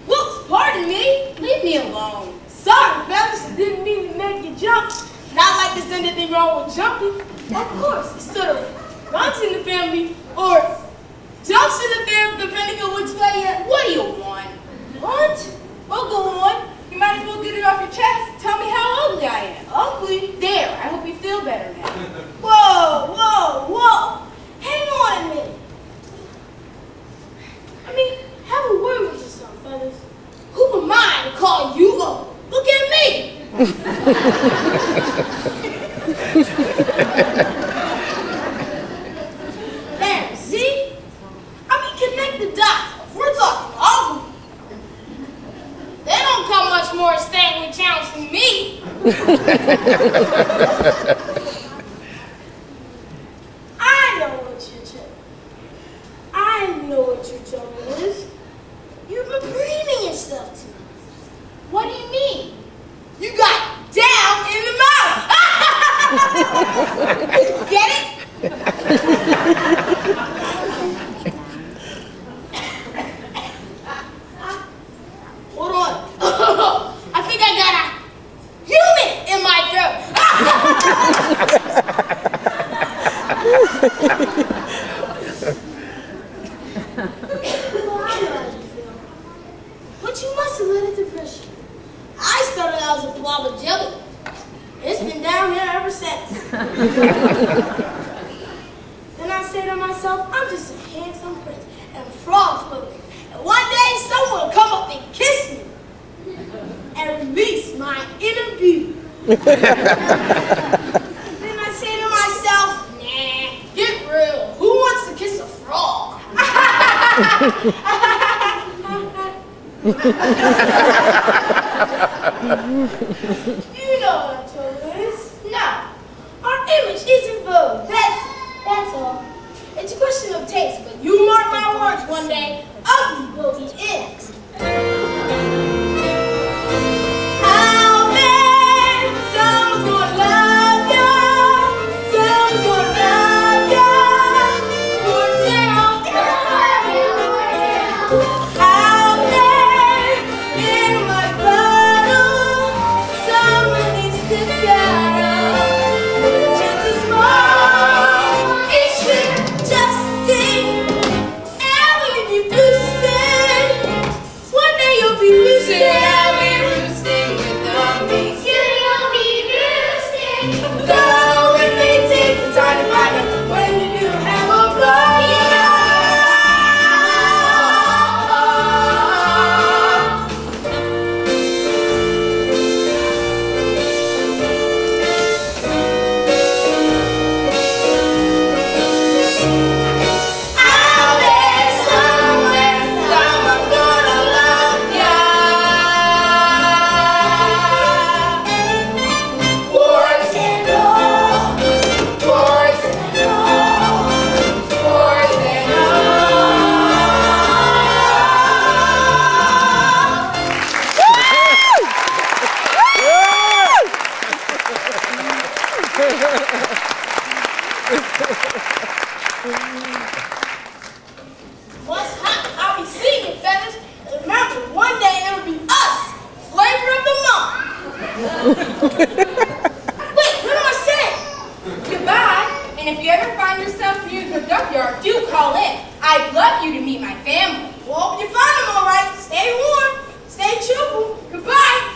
Whoops, pardon me. Leave me alone. Sorry, fellas, I didn't mean to make you jump. Not like there's anything wrong with jumping. Of course, it sort of runs in the family or jumps in the family depending on which way you're. What do you want? What? Well, go on. You might as well get it off your chest. Tell me how ugly I am. Ugly? There, I hope you feel better now. Whoa, whoa, whoa. Hang on a minute. I mean, have a word with yourself, fellas. Who am I to call you ugly? Look at me. There, see? I mean, connect the dots. If we're talking ugly, they don't come much more Stanley Challenge than me. I know what your trouble is. You've been preening yourself to me. What do you mean? You got down in the mouth. Get it? Hold on. I think I got a human in my throat. Well, I know how you feel. But you must have let it depress you. I started out as a blob of jelly. It's been down here ever since. Then I say to myself, I'm just a handsome prince and a frog floating. And one day someone will come up and kiss me and release my inner beauty. Then I say to myself, nah, get real. Who wants to kiss a frog? You know what I'm talking is. Now, our image isn't vogue. That's all. It's a question of taste, but you mark my words one day, ugly will be it. Out there, someone's gonna love you. Someone's gonna love you. Warts and all. Out there, in my bottle, someone needs to get up. Just a small, it should just sting. And when you boosted, one day you'll be roosting. I'll be roosting without me. Soon you'll be roosting. Though it may take the time to find out when you do have a blow. What's hot? I'll be seeing it, fellas. And remember, one day it'll be us, flavor of the month. Wait, what am I saying? Goodbye. And if you ever find yourself near the duckyard, do call in. I'd love you to meet my family. Well, hope you find them all right. Stay warm. Stay cheerful. Goodbye.